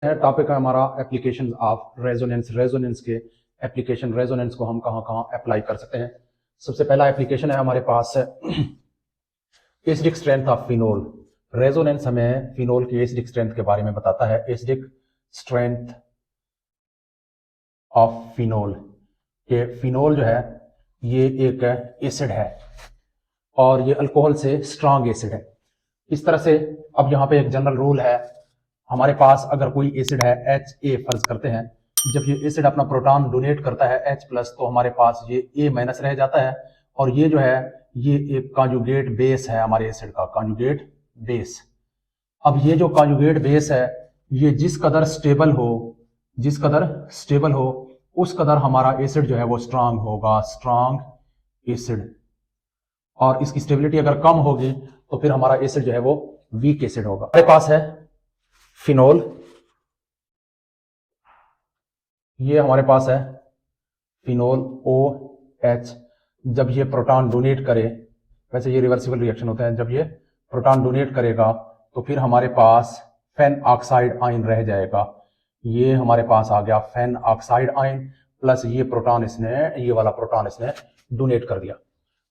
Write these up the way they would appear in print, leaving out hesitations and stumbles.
Topic है हमारा application of resonance. Resonance के एप्लीकेशन, रेजोनेंस को हम कहाँ कहाँ अप्लाई कर सकते हैं। सबसे पहला एप्लीकेशन है हमारे पास acidic strength of phenol. Resonance हमें फिनोल की एसिडिक स्ट्रेंथ के बारे में बताता है। एसिडिक स्ट्रेंथ ऑफ फिनोल के फिनोल जो है ये एक एसिड है और ये अल्कोहल से स्ट्रांग एसिड है। इस तरह से अब यहाँ पे एक जनरल रूल है, हमारे पास अगर कोई एसिड है HA फर्ज करते हैं, जब ये एसिड अपना प्रोटॉन डोनेट करता है H प्लस तो हमारे पास ये A माइनस रह जाता है और ये जो है ये एक कॉन्जुगेट बेस है हमारे एसिड का, कॉन्जुगेट बेस। अब ये जो कॉन्जुगेट बेस है ये जिस कदर स्टेबल हो उस कदर हमारा एसिड जो है वो स्ट्रांग होगा, स्ट्रांग एसिड। और इसकी स्टेबिलिटी अगर कम होगी तो फिर हमारा एसिड जो है वो वीक एसिड होगा। हमारे पास है फिनोल, ये हमारे पास है फिनोल OH। जब ये प्रोटॉन डोनेट करे, वैसे ये रिवर्सिबल रिएक्शन होता है, जब ये प्रोटॉन डोनेट करेगा तो फिर हमारे पास फेन ऑक्साइड आयन रह जाएगा। ये हमारे पास आ गया फेन ऑक्साइड आयन प्लस ये प्रोटॉन ये वाला प्रोटॉन इसने डोनेट कर दिया।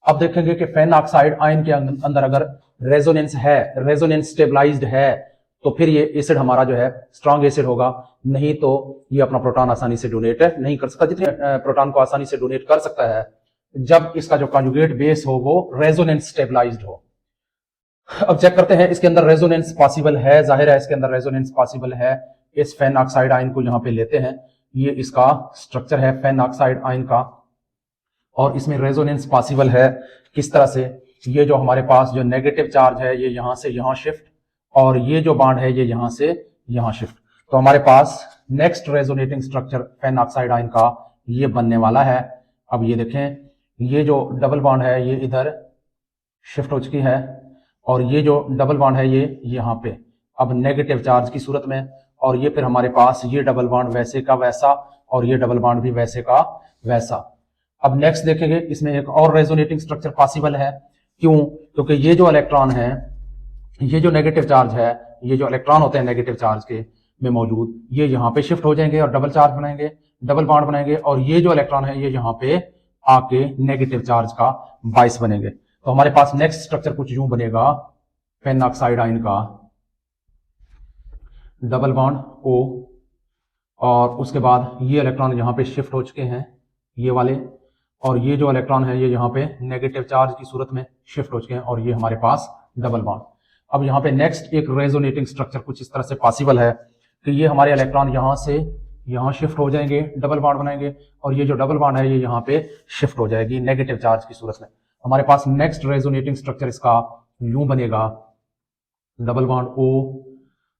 अब देखेंगे कि फेन ऑक्साइड आयन के अंदर अगर रेजोनेंस है, रेजोनेंस स्टेबलाइज्ड है, तो फिर ये एसिड हमारा जो है स्ट्रांग एसिड होगा, नहीं तो ये अपना प्रोटॉन आसानी से डोनेट नहीं कर सकता। जितने प्रोटॉन को आसानी से डोनेट कर सकता है जब इसका जो कॉन्जुगेट बेस हो वो रेजोनेंस स्टेबलाइज्ड हो। अब चेक करते हैं इसके अंदर रेजोनेंस पॉसिबल है, जाहिर है इसके अंदर रेजोनेंस पॉसिबल है। इस फेन ऑक्साइड आयन को यहाँ पे लेते हैं, ये इसका स्ट्रक्चर है फेन ऑक्साइड आयन का और इसमें रेजोनेंस पॉसिबल है। किस तरह से, ये जो हमारे पास जो नेगेटिव चार्ज है ये यहां से यहां शिफ्ट और ये जो बॉन्ड है ये यहां से यहां शिफ्ट, तो हमारे पास नेक्स्ट रेजोनेटिंग स्ट्रक्चर फेन ऑक्साइड आयन का ये बनने वाला है। अब ये देखें, ये जो डबल बॉन्ड है ये इधर शिफ्ट हो चुकी है और ये जो डबल बॉन्ड है ये यहां पे अब नेगेटिव चार्ज की सूरत में, और ये फिर हमारे पास ये डबल बॉन्ड वैसे का वैसा और ये डबल बॉन्ड भी वैसे का वैसा। अब नेक्स्ट देखेंगे इसमें एक और रेजोनेटिंग स्ट्रक्चर पॉसिबल है। क्यों? क्योंकि ये जो इलेक्ट्रॉन है, ये जो नेगेटिव चार्ज है, ये जो इलेक्ट्रॉन होते हैं नेगेटिव चार्ज के में मौजूद, ये यहाँ पे शिफ्ट हो जाएंगे और डबल चार्ज बनाएंगे, डबल बॉन्ड बनाएंगे और ये जो इलेक्ट्रॉन है ये यहाँ पे आके नेगेटिव चार्ज का बाइस बनेंगे। तो हमारे पास नेक्स्ट स्ट्रक्चर कुछ यूं बनेगा, फेन ऑक्साइड आयन का डबल बॉन्ड O और उसके बाद ये इलेक्ट्रॉन यहाँ पे शिफ्ट हो चुके हैं ये वाले, और ये जो इलेक्ट्रॉन है ये यहाँ पे नेगेटिव चार्ज की सूरत में शिफ्ट हो चुके हैं और ये हमारे पास डबल बॉन्ड। अब यहाँ पे नेक्स्ट एक रेजोनेटिंग स्ट्रक्चर कुछ इस तरह से पॉसिबल है कि ये हमारे इलेक्ट्रॉन यहाँ से यहाँ शिफ्ट हो जाएंगे, डबल बॉन्ड बनाएंगे और ये जो डबल बॉन्ड है ये यहाँ पे शिफ्ट हो जाएगी नेगेटिव चार्ज की सूरत में। हमारे पास नेक्स्ट रेजोनेटिंग स्ट्रक्चर इसका यूं बनेगा, डबल बॉन्ड O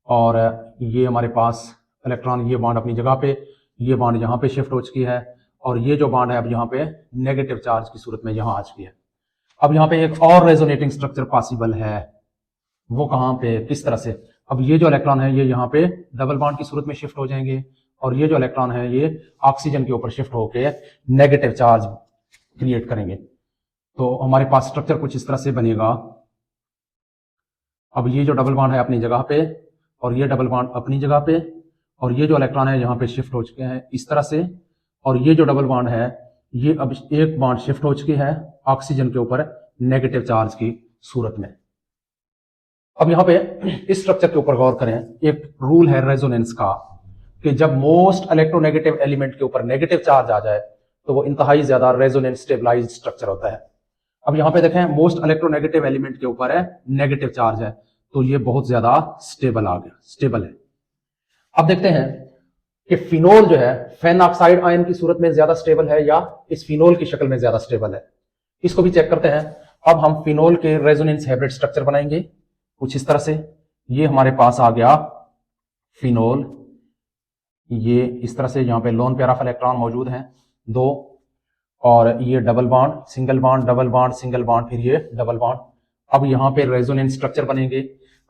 और ये हमारे पास इलेक्ट्रॉन ये बॉन्ड अपनी जगह पे, ये बॉन्ड यहाँ पे शिफ्ट हो चुकी है और ये जो बॉन्ड है अब यहाँ पे नेगेटिव चार्ज की सूरत में यहाँ आ चुकी है। अब यहाँ पे एक और रेजोनेटिंग स्ट्रक्चर पॉसिबल है, वो कहाँ पे, किस तरह से, अब ये जो इलेक्ट्रॉन है ये यहाँ पे डबल बॉन्ड की सूरत में शिफ्ट हो जाएंगे और ये जो इलेक्ट्रॉन है ये ऑक्सीजन के ऊपर शिफ्ट होके नेगेटिव चार्ज क्रिएट करेंगे। तो हमारे पास स्ट्रक्चर कुछ इस तरह से बनेगा। अब ये जो डबल बॉन्ड है अपनी जगह पे और ये डबल बॉन्ड अपनी जगह पे और ये जो इलेक्ट्रॉन है यहाँ पे शिफ्ट हो चुके हैं इस तरह से, और ये जो डबल बॉन्ड है ये अब एक बॉन्ड शिफ्ट हो चुकी है ऑक्सीजन के ऊपर नेगेटिव चार्ज की सूरत में। अब यहाँ पे इस स्ट्रक्चर के ऊपर गौर करें, एक रूल है रेजोनेंस का कि जब मोस्ट इलेक्ट्रोनेगेटिव एलिमेंट के ऊपर नेगेटिव चार्ज आ जाए तो वो इंतहाई ज्यादा रेजोनेंस स्टेबलाइज्ड स्ट्रक्चर होता है। अब यहाँ पे देखें, मोस्ट इलेक्ट्रोनेगेटिव एलिमेंट के ऊपर है नेगेटिव चार्ज है तो ये बहुत ज्यादा स्टेबल आ गया, स्टेबल है। अब देखते हैं कि फिनोल जो है फेन ऑक्साइड आयन की सूरत में ज्यादा स्टेबल है या इस फिनोल की शक्ल में ज्यादा स्टेबल है, इसको भी चेक करते हैं। अब हम फिनोल के रेजोनेंस हाइब्रिड स्ट्रक्चर बनाएंगे कुछ इस तरह से। ये हमारे पास आ गया फिनोल, ये इस तरह से, यहाँ पे लोन पेयर ऑफ इलेक्ट्रॉन मौजूद हैं 2 और ये double bond, single bond, double bond, single bond, फिर ये डबल बॉन्ड। अब यहाँ पे रेजोनेंस स्ट्रक्चर बनेंगे,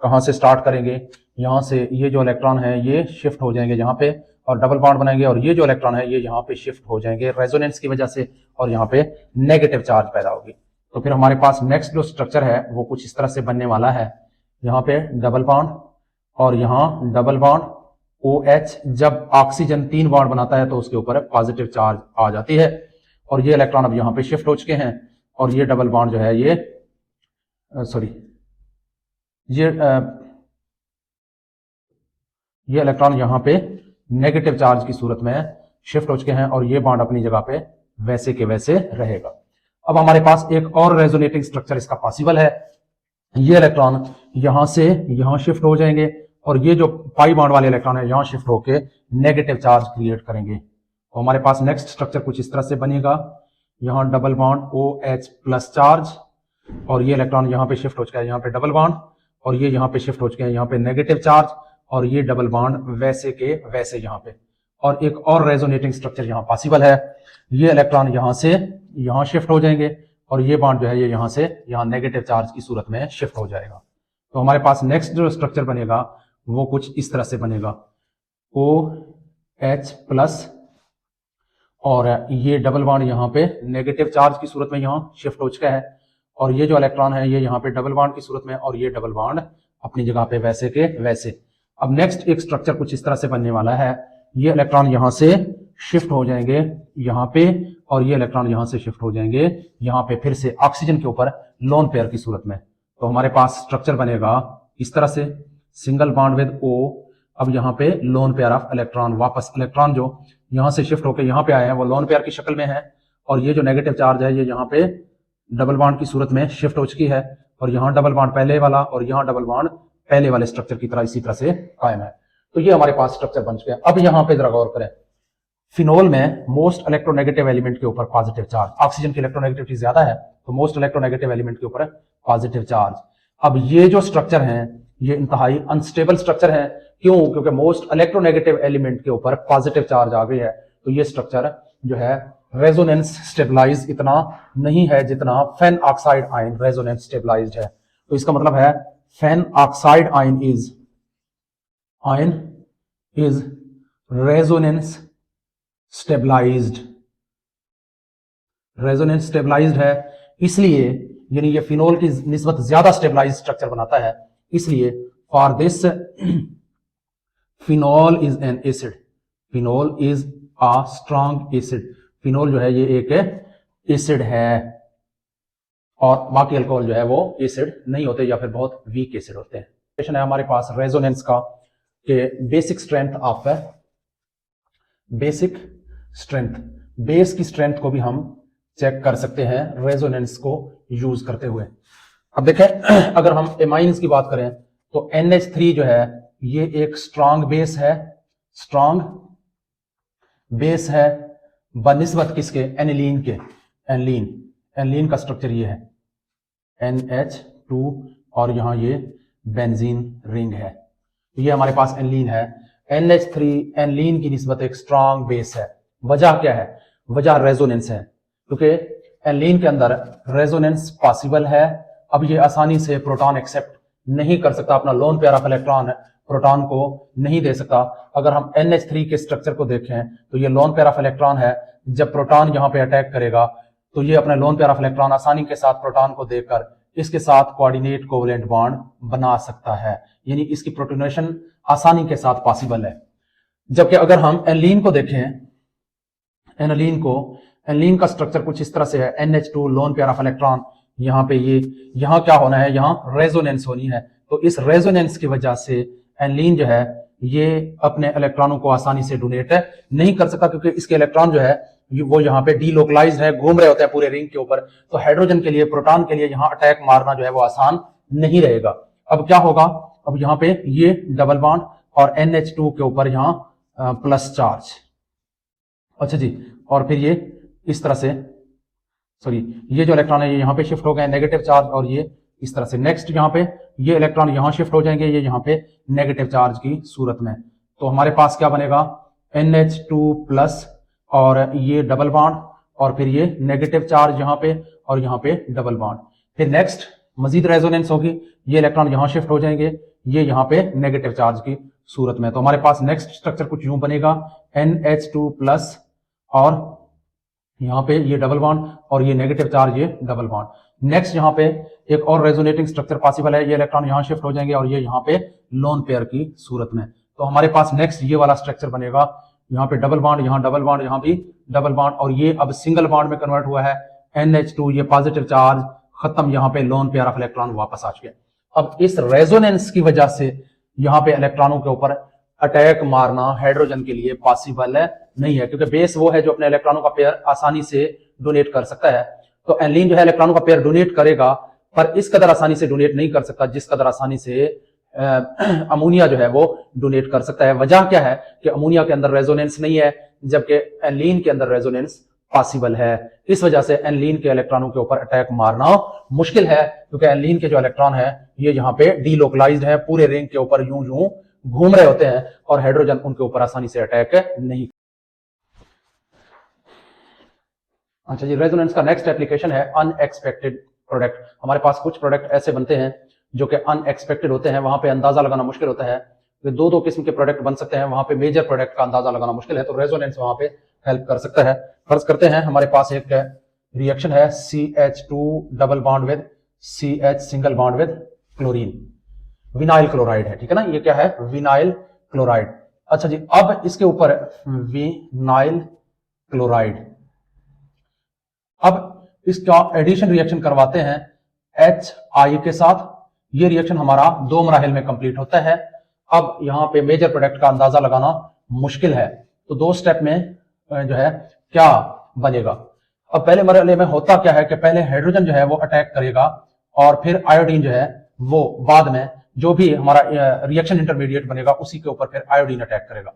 कहाँ से स्टार्ट करेंगे, यहाँ से ये जो इलेक्ट्रॉन है ये शिफ्ट हो जाएंगे यहाँ पे और डबल बॉन्ड बनाएंगे और ये जो इलेक्ट्रॉन है ये यहाँ पे शिफ्ट हो जाएंगे रेजोनेंस की वजह से और यहाँ पे नेगेटिव चार्ज पैदा होगी। तो फिर हमारे पास नेक्स्ट जो स्ट्रक्चर है वो कुछ इस तरह से बनने वाला है, यहाँ पे डबल बॉन्ड और यहाँ डबल बॉन्ड OH जब ऑक्सीजन 3 बॉन्ड बनाता है तो उसके ऊपर पॉजिटिव चार्ज आ जाती है, और ये इलेक्ट्रॉन अब यहां पे शिफ्ट हो चुके हैं, और ये डबल बॉन्ड जो है ये ये इलेक्ट्रॉन यहां पे नेगेटिव चार्ज की सूरत में शिफ्ट हो चुके हैं, और ये बॉन्ड अपनी जगह पे वैसे के वैसे रहेगा। अब हमारे पास एक और रेजोनेटिंग स्ट्रक्चर इसका पॉसिबल है। ये इलेक्ट्रॉन यहां से यहां शिफ्ट हो जाएंगे, और ये जो पाई बॉन्ड वाले इलेक्ट्रॉन है यहां शिफ्ट होके नेगेटिव चार्ज क्रिएट करेंगे। तो हमारे पास नेक्स्ट स्ट्रक्चर कुछ इस तरह से बनेगा, यहां double bond OH plus charge, और ये इलेक्ट्रॉन यहां पे शिफ्ट हो चुका है, यहां पे डबल बॉन्ड, और ये यहां पे शिफ्ट हो चुके हैं, यहां पे नेगेटिव चार्ज, और ये डबल बॉन्ड वैसे के वैसे यहां पे। और एक और रेजोनेटिंग स्ट्रक्चर यहां पॉसिबल है, ये इलेक्ट्रॉन यहां से यहां शिफ्ट हो जाएंगे, और ये बॉन्ड जो है ये यहां से यहां नेगेटिव चार्ज की सूरत में शिफ्ट हो जाएगा। तो हमारे पास नेक्स्ट जो स्ट्रक्चर बनेगा वो कुछ इस तरह से बनेगा, OH प्लस, और ये डबल बॉन्ड यहां पे नेगेटिव चार्ज की सूरत में यहां शिफ्ट हो चुका है, और ये जो इलेक्ट्रॉन है ये यहां पे डबल बॉन्ड की सूरत में, और ये डबल बॉन्ड अपनी जगह पे वैसे के वैसे। अब नेक्स्ट एक स्ट्रक्चर कुछ इस तरह से बनने वाला है, ये इलेक्ट्रॉन यहां से शिफ्ट हो जाएंगे यहां पे, और ये इलेक्ट्रॉन यहां से शिफ्ट हो जाएंगे यहां पे फिर से ऑक्सीजन के ऊपर लोन पेयर की सूरत में। तो हमारे पास स्ट्रक्चर बनेगा इस तरह से, सिंगल बॉन्ड विद O, अब यहां पे लोन पेयर ऑफ इलेक्ट्रॉन, वापस इलेक्ट्रॉन जो यहां से शिफ्ट होकर यहां पे आए हैं वो लोन पेयर की शक्ल में है, और ये जो नेगेटिव चार्ज है ये यहां पे डबल बॉन्ड की सूरत में शिफ्ट हो चुकी है, और यहां डबल बॉन्ड पहले वाला और यहां डबल बॉन्ड पहले वाले स्ट्रक्चर की तरह इसी तरह से कायम है। तो ये हमारे पास स्ट्रक्चर बन चुके हैं। अब यहां पे जरा गौर करें, फिनोल में मोस्ट इलेक्ट्रोनेगेटिव एलिमेंट के ऊपर पॉजिटिव चार्ज, ऑक्सीजन की इलेक्ट्रोनेगेटिविटी ज्यादा है तो मोस्ट इलेक्ट्रोनेगेटिव एलिमेंट के ऊपर पॉजिटिव चार्ज। अब ये जो स्ट्रक्चर है ये इंतहाई अनस्टेबल स्ट्रक्चर है, क्यों? क्योंकि मोस्ट इलेक्ट्रोनेगेटिव एलिमेंट के ऊपर पॉजिटिव चार्ज आ गई है, तो ये स्ट्रक्चर जो है रेजोनेंस स्टेबलाइज इतना नहीं है जितना phenoxide ion resonance stabilised है। तो इसका मतलब है phenoxide ion is resonance stabilised, resonance stabilised है, इसलिए यानी ये फिनोल की निस्बत ज्यादा स्टेबलाइज्ड स्ट्रक्चर बनाता है, इसलिए for this phenol is an acid, phenol is a strong acid, phenol जो है ये एक एसिड है, और बाकी अल्कोहल जो है वो एसिड नहीं होते या फिर बहुत वीक एसिड होते हैं। क्वेश्चन है हमारे पास रेजोनेंस का कि basic strength of basic strength, base की स्ट्रेंथ को भी हम चेक कर सकते हैं रेजोनेंस को यूज करते हुए। अब देखें अगर हम एमाइंस की बात करें तो NH3 जो है ये एक स्ट्रॉन्ग बेस है, स्ट्रॉन्ग बेस है बनिस्बत किसके? एनिलीन के, एनिलीन का स्ट्रक्चर ये है NH2, और यहां ये बेंजीन रिंग है, ये हमारे पास एनिलीन है। NH3 एनिलीन की निस्बत एक स्ट्रॉन्ग बेस है। वजह क्या है? वजह रेजोनेंस है, क्योंकि एनिलीन के अंदर रेजोनेंस पॉसिबल है। अब ये आसानी से प्रोटॉन एक्सेप्ट नहीं कर सकता, अपना lone pair of electron proton को नहीं दे सकता। अगर हम NH3 के स्ट्रक्चर को देखें तो ये लोन पेयर ऑफ इलेक्ट्रॉन है, जब प्रोटॉन यहां पे अटैक करेगा तो ये अपने लोन पेयर ऑफ इलेक्ट्रॉन आसानी के साथ प्रोटॉन को देकर इसके साथ कोऑर्डिनेट कोवलेंट बॉन्ड बना सकता है, यानी इसकी प्रोटोनेशन आसानी के साथ पॉसिबल है। जबकि अगर हम एनिलीन को देखें, एनिलीन का स्ट्रक्चर कुछ इस तरह से है, NH2 lone pair of electron, यहां पे ये यहां क्या होना है? यहां रेजोनेंस होनी है। तो इस रेजोनेंस की वजह से एनिलीन जो है ये अपने इलेक्ट्रॉनों को आसानी से डोनेट नहीं कर सकता, क्योंकि इसके इलेक्ट्रॉन जो है वो यहाँ पे डीलोकलाइज्ड है, घूम रहे होते हैं पूरे रिंग के ऊपर। तो हाइड्रोजन के लिए, प्रोटॉन के लिए यहाँ अटैक मारना जो है वो आसान नहीं रहेगा। अब क्या होगा? अब यहाँ पे ये डबल बॉन्ड और NH2 के ऊपर यहाँ प्लस चार्ज, अच्छा जी, और फिर ये इस तरह से, सॉरी, ये जो इलेक्ट्रॉन है ये यहाँ पे शिफ्ट हो गए नेगेटिव चार्ज, और ये इस तरह से नेक्स्ट यहाँ पे ये इलेक्ट्रॉन यहाँ शिफ्ट हो जाएंगे, ये यहाँ पे नेगेटिव चार्ज की सूरत में। तो हमारे पास क्या बनेगा? NH2 प्लस और ये डबल बॉन्ड, और फिर ये नेगेटिव चार्ज यहाँ पे और यहाँ पे डबल बॉन्ड। फिर नेक्स्ट मजीद रेजोनेंस होगी, ये इलेक्ट्रॉन यहाँ शिफ्ट हो जाएंगे, ये यहाँ पे नेगेटिव चार्ज की सूरत में। तो हमारे पास नेक्स्ट स्ट्रक्चर कुछ यूं बनेगा, NH2 प्लस और यहाँ पे ये डबल बॉन्ड और ये नेगेटिव चार्ज, ये डबल बॉन्ड। नेक्स्ट यहाँ पे एक और रेजोनेटिंग स्ट्रक्चर पॉसिबल है, ये इलेक्ट्रॉन यहाँ शिफ्ट हो जाएंगे और ये यहाँ पे लोन पेयर की सूरत में। तो हमारे पास नेक्स्ट ये वाला स्ट्रक्चर बनेगा, यहाँ पे डबल बॉन्ड, यहाँ डबल बॉन्ड, यहाँ भी डबल बॉन्ड, और ये अब सिंगल बॉन्ड में कन्वर्ट हुआ है NH2, ये पॉजिटिव चार्ज खत्म, यहाँ पे लोन पेयर ऑफ इलेक्ट्रॉन वापस आ चुके हैं। अब इस रेजोनेंस की वजह से यहाँ पे इलेक्ट्रॉनों के ऊपर अटैक मारना हाइड्रोजन के लिए पॉसिबल नहीं है, क्योंकि बेस वो है जो अपने इलेक्ट्रॉनों का पेयर आसानी से डोनेट कर सकता है। तो एनिलीन जो है इलेक्ट्रॉनों का पेयर डोनेट करेगा, पर इस कदर आसानी से डोनेट नहीं कर सकता जिस कदर आसानी से अमोनिया जो है वो डोनेट कर सकता है। वजह क्या है कि अमोनिया के अंदर रेजोनेंस नहीं है, जबकि एनिलीन के अंदर रेजोनेंस पॉसिबल है। इस वजह से एनिलीन के इलेक्ट्रॉनों के ऊपर अटैक मारना मुश्किल है, क्योंकि एनिलीन के जो इलेक्ट्रॉन है ये यहाँ पे डीलोकलाइज्ड है, पूरे रिंग के ऊपर यूं यूं घूम रहे होते हैं और हाइड्रोजन उनके ऊपर आसानी से अटैक नहीं। अच्छा जी, रेजोनेंस का नेक्स्ट एप्लीकेशन है अनएक्सपेक्टेड प्रोडक्ट। हमारे पास कुछ प्रोडक्ट ऐसे बनते हैं जो कि अनएक्सपेक्टेड होते हैं, वहां पे अंदाजा लगाना मुश्किल होता है। दो किस्म के प्रोडक्ट बन सकते हैं, वहां पे मेजर प्रोडक्ट का अंदाजा लगाना मुश्किल है, तो रेजोनेंस वहां पे हेल्प कर सकता है। फर्ज करते हैं हमारे पास एक रिएक्शन है CH2 double bond with CH single bond with chlorine, vinyl chloride है, ठीक है ना, ये क्या है, विनाइल क्लोराइड। अच्छा जी, अब इसके ऊपर विनाइल क्लोराइड, अब इसका एडिशन रिएक्शन करवाते हैं HI के साथ। ये रिएक्शन हमारा 2 मराहिल में कंप्लीट होता है। अब यहाँ पे मेजर प्रोडक्ट का अंदाजा लगाना मुश्किल है, तो 2 स्टेप में जो है क्या बनेगा। अब पहले मरहले में होता क्या है कि पहले हाइड्रोजन जो है वो अटैक करेगा और फिर आयोडीन जो है वो बाद में जो भी हमारा रिएक्शन इंटरमीडिएट बनेगा उसी के ऊपर फिर आयोडीन अटैक करेगा।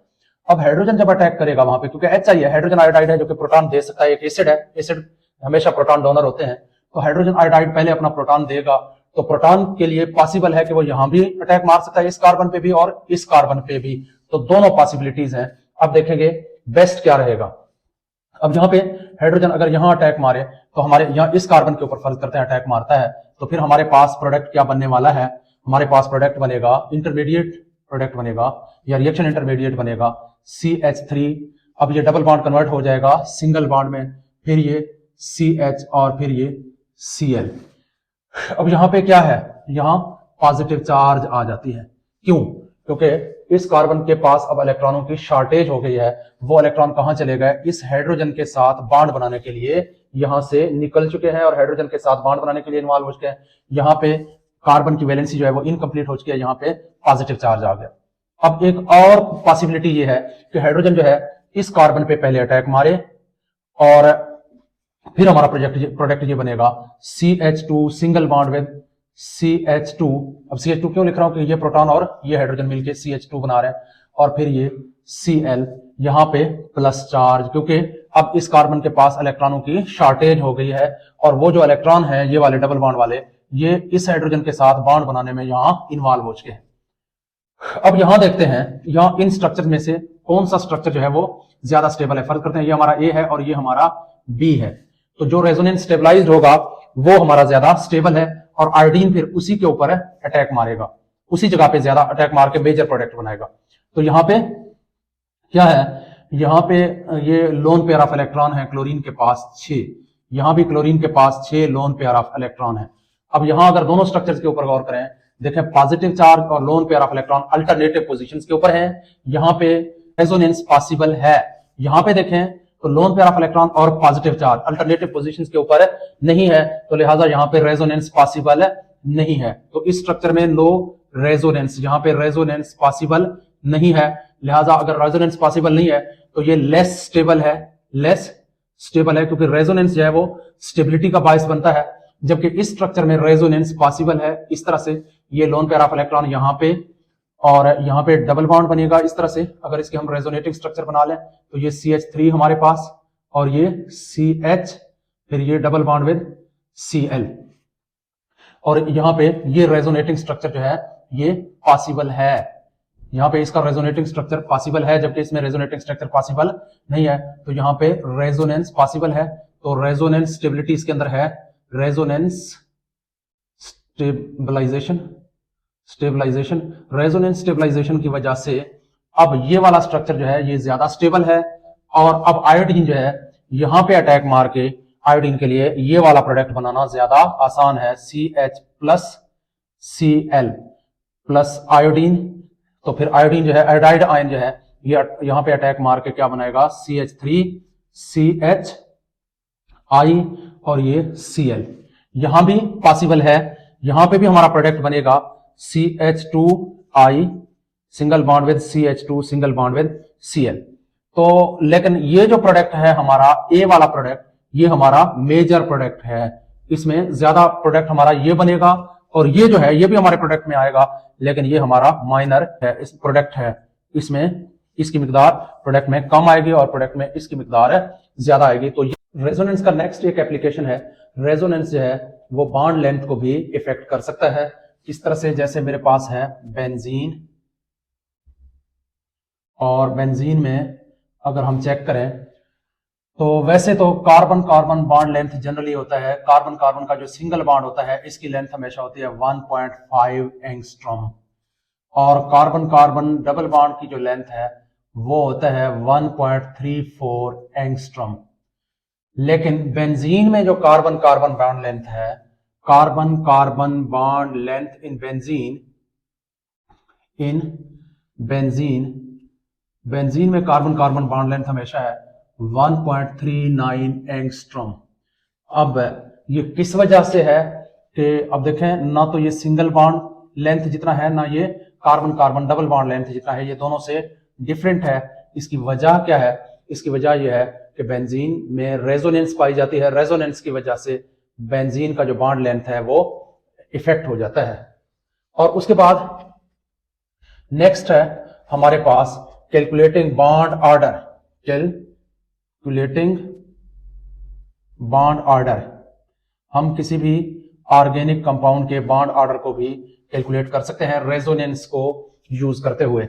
अब हाइड्रोजन जब अटैक करेगा वहां पे, क्योंकि HI है, हाइड्रोजन आयोडाइड है जो कि प्रोटॉन दे सकता है, एक एसिड है, एसिड हमेशा प्रोटॉन डोनर होते हैं, तो हाइड्रोजन आयोडाइड पहले अपना प्रोटॉन देगा, तो प्रोटॉन के लिए पॉसिबल है कि वो यहां भी अटैक मार सकता है, इस कार्बन पे भी और इस कार्बन पे भी, तो दोनों पॉसिबिलिटीज हैं। अब देखेंगे बेस्ट क्या रहेगा। अब यहाँ पे हाइड्रोजन अगर यहाँ अटैक मारे तो हमारे यहाँ इस कार्बन के ऊपर फर्ज करते हैं अटैक मारता है, तो फिर हमारे पास प्रोडक्ट क्या बनने वाला है, हमारे पास प्रोडक्ट बनेगा, इंटरमीडिएट प्रोडक्ट बनेगा या रिएक्शन इंटरमीडिएट बनेगा CH3। अब ये डबल बॉन्ड कन्वर्ट हो जाएगा सिंगल बॉन्ड में, फिर ये CH और फिर ये Cl। अब यहां पे क्या है, यहां पॉजिटिव चार्ज आ जाती है, क्यों, क्योंकि इस कार्बन के पास अब इलेक्ट्रॉनों की शॉर्टेज हो गई है। वो इलेक्ट्रॉन कहां चले गए, इस हाइड्रोजन के साथ बॉन्ड बनाने के लिए यहां से निकल चुके हैं और हाइड्रोजन के साथ बॉन्ड बनाने के लिए इन्वॉल्व हो चुके हैं। यहां पे कार्बन की वैलेंसी जो है वो इनकम्प्लीट हो चुकी है, यहाँ पे पॉजिटिव चार्ज आ गया। अब एक और पॉसिबिलिटी ये है कि हाइड्रोजन जो है इस कार्बन पे पहले अटैक मारे और फिर हमारा प्रोडक्ट ये बनेगा CH2 single bond with CH2। अब CH2 क्यों लिख रहा हूं कि ये प्रोटॉन और ये हाइड्रोजन मिलके CH2 बना रहे हैं, और फिर ये Cl, यहां पे प्लस चार्ज, क्योंकि अब इस कार्बन के पास इलेक्ट्रॉनों की शॉर्टेज हो गई है और वो जो इलेक्ट्रॉन है ये वाले डबल बॉन्ड वाले, ये इस हाइड्रोजन के साथ बॉन्ड बनाने में यहां इन्वॉल्व हो चुके हैं। अब यहां देखते हैं यहां इन स्ट्रक्चर में से कौन सा स्ट्रक्चर जो है वो ज्यादा स्टेबल है। फर्ज करते हैं ये हमारा A है और ये हमारा B है, तो जो रेजोनेंस स्टेबलाइज्ड होगा वो हमारा ज्यादा स्टेबल है और आयोडीन फिर उसी के ऊपर अटैक मारेगा, उसी जगह पे ज्यादा अटैक मार के मेजर प्रोडक्ट बनाएगा। तो यहां पे क्या है, यहां पे ये लोन पेयर ऑफ इलेक्ट्रॉन है क्लोरीन के पास 6, यहां भी क्लोरीन के पास 6 लोन पेयर ऑफ इलेक्ट्रॉन है। अब यहां अगर दोनों स्ट्रक्चर्स के ऊपर गौर करें, देखें पॉजिटिव चार्ज और lone pair of electron alternative positions के ऊपर है, यहां पे रेजोनेंस पॉसिबल है। यहां पे देखें तो लोन पेयर ऑफ इलेक्ट्रॉन और पॉजिटिव चार्ज अल्टरनेटिव पोजीशंस के ऊपर नहीं है, तो लिहाजा यहां पे रेजोनेंस पॉसिबल नहीं है। तो इस स्ट्रक्चर में लो रेजोनेंस, यहां पे रेजोनेंस पॉसिबल नहीं है, लिहाजा अगर रेजोनेंस पॉसिबल नहीं है तो ये लेस स्टेबल है, लेस स्टेबल है, क्योंकि रेजोनेंस जो है वो स्टेबिलिटी का बायस बनता है, जबकि इस स्ट्रक्चर में रेजोनेंस पॉसिबल है। इस तरह से ये लोन पेयर ऑफ इलेक्ट्रॉन यहां पे और यहां पे डबल बॉन्ड बनेगा इस तरह से। अगर इसके हम रेजोनेटिंग स्ट्रक्चर बना लें तो ये CH3 हमारे पास और ये CH, फिर ये डबल बॉन्ड विद Cl, और यहां पे ये रेजोनेटिंग स्ट्रक्चर जो है ये पॉसिबल है, यहां पे इसका रेजोनेटिंग स्ट्रक्चर पॉसिबल है, जबकि इसमें रेजोनेटिंग स्ट्रक्चर पॉसिबल नहीं है। तो यहां पे रेजोनेंस पॉसिबल है, तो रेजोनेंस स्टेबिलिटी इसके अंदर है, रेजोनेंस स्टेबलाइजेशन, रेजोनेंस स्टेबलाइजेशन की वजह से अब ये वाला स्ट्रक्चर जो है ये ज्यादा स्टेबल है, और अब आयोडीन जो है यहां पे अटैक मार के आयोडीन के लिए ये वाला प्रोडक्ट बनाना ज्यादा आसान है, CH plus Cl plus iodine. तो फिर आयोडीन जो है, आयोडाइड आयन जो है, ये यहाँ पे अटैक मार के क्या बनाएगा, CH3CH I और ये Cl। यहां भी पॉसिबल है, यहां पे भी हमारा प्रोडक्ट बनेगा CH2I single bond with CH2 single bond with Cl। तो लेकिन ये जो प्रोडक्ट है हमारा ए वाला प्रोडक्ट, ये हमारा मेजर प्रोडक्ट है, इसमें ज्यादा प्रोडक्ट हमारा ये बनेगा, और ये जो है ये भी हमारे प्रोडक्ट में आएगा, लेकिन ये हमारा माइनर है, इस प्रोडक्ट है, इसमें इसकी मिकदार प्रोडक्ट में कम आएगी और प्रोडक्ट में इसकी मिकदार ज्यादा आएगी। तो रेजोनेंस का नेक्स्ट एक एप्लीकेशन है, रेजोनेंस जो है वो बॉन्ड लेंथ को भी इफेक्ट कर सकता है। इस तरह से जैसे मेरे पास है बेंजीन, और बेंजीन में अगर हम चेक करें तो वैसे तो carbon carbon bond length generally होता है, कार्बन कार्बन का जो सिंगल बॉन्ड होता है इसकी लेंथ हमेशा होती है 1.5 एंगस्ट्रॉम, और कार्बन कार्बन डबल बॉन्ड की जो लेंथ है वो होता है 1.34 एंगस्ट्रॉम। लेकिन बेंजीन में जो कार्बन कार्बन बॉन्ड लेंथ है, carbon carbon bond length in benzene में कार्बन कार्बन बॉन्ड लेंथ हमेशा है 1.39 एंगस्ट्रॉम। अब ये किस वजह से है कि अब देखें, ना तो ये सिंगल बॉन्ड लेंथ जितना है, ना ये carbon carbon double bond length जितना है, ये दोनों से डिफरेंट है। इसकी वजह क्या है? इसकी वजह यह है कि बेंजीन में रेजोनेंस पाई जाती है, रेजोनेंस की वजह से बेंजीन का जो बॉन्ड लेंथ है वो इफेक्ट हो जाता है। और उसके बाद नेक्स्ट है हमारे पास calculating bond order, calculating bond order. हम किसी भी ऑर्गेनिक कंपाउंड के बॉन्ड ऑर्डर को भी कैलकुलेट कर सकते हैं रेजोनेंस को यूज करते हुए।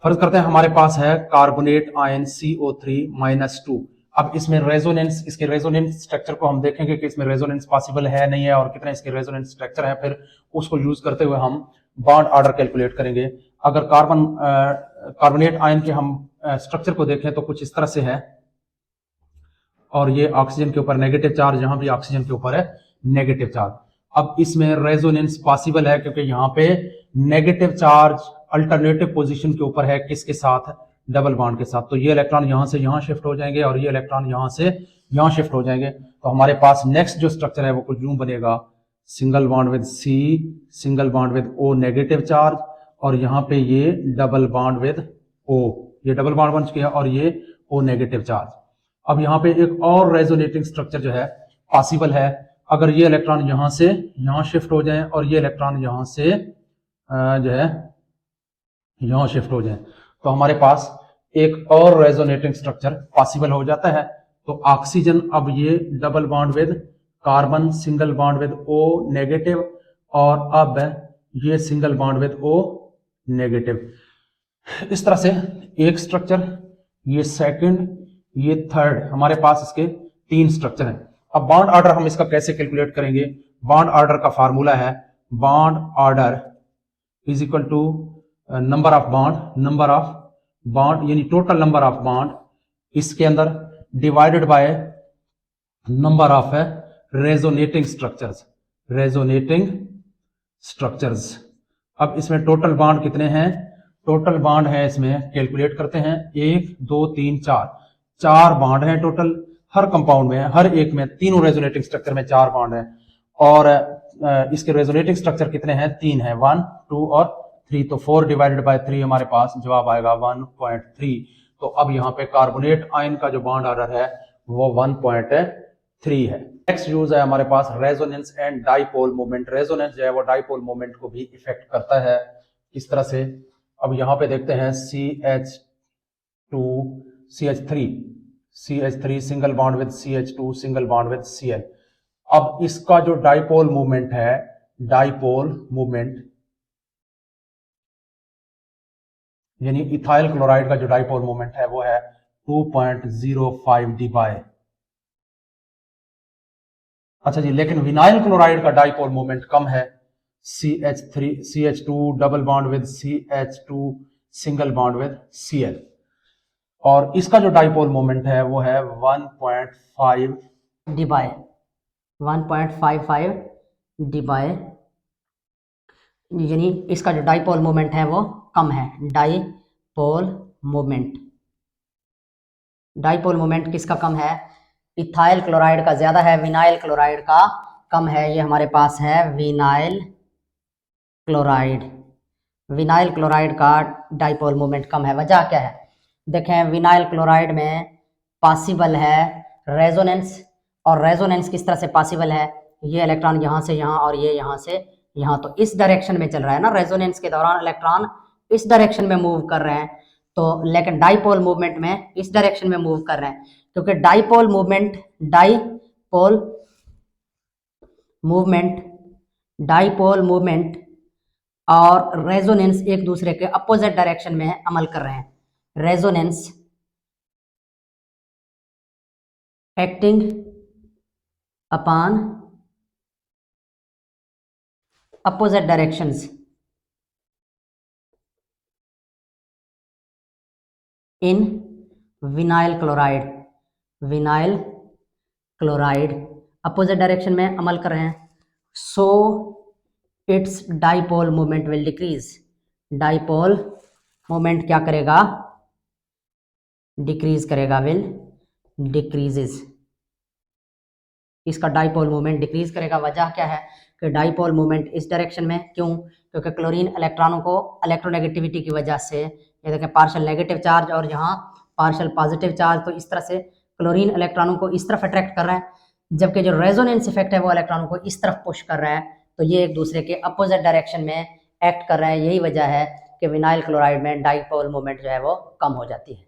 फर्ज करते हैं हमारे पास है कार्बोनेट आयन CO3-2। अब इसमें रेजोनेंस, इसके रेजोनेंस स्ट्रक्चर को हम देखेंगे कि इसमें रेजोनेंस पॉसिबल है नहीं है और कितने इसके रेजोनेंस स्ट्रक्चर है, फिर उसको यूज करते हुए हम बॉन्ड ऑर्डर कैलकुलेट करेंगे। अगर कार्बोनेट आयन के हम स्ट्रक्चर को देखें तो कुछ इस तरह से है, और ये ऑक्सीजन के ऊपर नेगेटिव चार्ज, यहां भी ऑक्सीजन के ऊपर है नेगेटिव चार्ज। अब इसमें रेजोनेंस पॉसिबल है क्योंकि यहाँ पे नेगेटिव चार्ज अल्टरनेटिव पोजीशन के ऊपर है, किसके साथ? डबल बॉन्ड के साथ। तो ये इलेक्ट्रॉन यहां से यहां शिफ्ट हो जाएंगे और ये इलेक्ट्रॉन यहां से यहां शिफ्ट हो जाएंगे। तो हमारे पास नेक्स्ट जो स्ट्रक्चर है वो कुछ यूं बनेगा, single bond with C, single bond with O negative charge, और यहाँ पे ये डबल बॉन्ड विद O, ये डबल बॉन्ड बन चुके हैं, और ये O नेगेटिव चार्ज। अब यहाँ पे एक और रेजोनेटिंग स्ट्रक्चर जो है पॉसिबल है, अगर ये इलेक्ट्रॉन यहां से यहां शिफ्ट हो जाए और ये इलेक्ट्रॉन यहां से जो है यहां शिफ्ट हो जाए, तो हमारे पास एक और रेजोनेटिंग स्ट्रक्चर पॉसिबल हो जाता है। तो ऑक्सीजन, अब ये double bond with carbon, single bond with O negative, और अब ये single bond with O negative. इस तरह से एक स्ट्रक्चर, ये सेकंड, ये थर्ड, हमारे पास इसके 3 स्ट्रक्चर हैं। अब बॉन्ड ऑर्डर हम इसका कैसे कैलकुलेट करेंगे? बॉन्ड ऑर्डर का फार्मूला है bond order is equal to number of bond यानी टोटल नंबर ऑफ बॉन्ड, इसके अंदर divided by number of resonating structures. अब इसमें टोटल बॉन्ड कितने हैं? टोटल बॉन्ड है इसमें, कैलकुलेट करते हैं, 1 2 3 4 बॉन्ड हैं टोटल हर कंपाउंड में, हर एक में, तीनों रेजोनेटिंग स्ट्रक्चर में 4 बॉन्ड हैं। और इसके रेजोनेटिंग स्ट्रक्चर कितने हैं? 3 है, 1 2 और 3। तो 4 डिवाइडेड बाय 3 हमारे पास जवाब आएगा 1.3। तो अब यहाँ पे कार्बोनेट आयन का जो बॉन्ड ऑर्डर है वो 1.3 है। नेक्स्ट यूज है हमारे पास resonance and dipole moment. Resonance जो है वो डाइपोल मोमेंट को भी इफेक्ट करता है। किस तरह से? अब यहाँ पे देखते हैं CH3 single bond with CH2 single bond with Cl। अब इसका जो डाइपोल मूवमेंट है, डाइपोल मूवमेंट यानी इथाइल क्लोराइड का जो डाइपोल मूवमेंट है वो है 2.05 dBi। अच्छा जी, लेकिन विनाइल क्लोराइड का डाइपोल मूवमेंट कम है, CH2 double bond with CH2 single bond with Cl, और इसका जो डाइपोल मोमेंट है वो है 1.5 dBi, 1.55 dBi, यानी इसका जो डाइपोल मोमेंट है वो कम है, डाईपोल मोमेंट। डाईपोल मोमेंट किसका कम है? इथाइल क्लोराइड का ज्यादा है, विनाइल क्लोराइड का कम है। ये हमारे पास है विनाइल क्लोराइड। विनाइल क्लोराइड का डाईपोल मोमेंट कम है। वजह क्या है? देखें, विनाइल क्लोराइड में पॉसिबल है रेजोनेंस, और रेजोनेंस किस तरह से पॉसिबल है? ये इलेक्ट्रॉन यहाँ से यहाँ और ये यहाँ से यहाँ, तो इस डायरेक्शन में चल रहा है ना। रेजोनेंस के दौरान इलेक्ट्रॉन इस डायरेक्शन में मूव कर रहे हैं, तो लेकिन डाईपोल मूवमेंट में इस डायरेक्शन में मूव कर रहे हैं, क्योंकि डाईपोल मूवमेंट और रेजोनेंस एक दूसरे के अपोजिट डायरेक्शन में अमल कर रहे हैं। Resonance acting upon opposite directions in vinyl chloride opposite direction में अमल कर रहे हैं। So it's dipole moment will decrease. Dipole moment क्या करेगा? डिक्रीज करेगा, विल डिक्रीजेस। इसका डाईपोल मोमेंट डिक्रीज करेगा। वजह क्या है कि डाईपोल मोमेंट इस डायरेक्शन में, क्यों? क्योंकि क्लोरीन इलेक्ट्रॉनों को इलेक्ट्रोनेगेटिविटी की वजह से, ये देखें पार्शियल नेगेटिव चार्ज और यहाँ पार्शियल पॉजिटिव चार्ज, तो इस तरह से क्लोरीन इलेक्ट्रॉनों को इस तरफ अट्रैक्ट कर रहा है, जबकि जो रेजोनेंस इफेक्ट है वो इलेक्ट्रॉनों को इस तरफ पुश कर रहा है। तो ये एक दूसरे के अपोजिट डायरेक्शन में एक्ट कर रहे हैं। यही वजह है कि विनाइल क्लोराइड में डाईपोल मोमेंट जो है वो कम हो जाती है।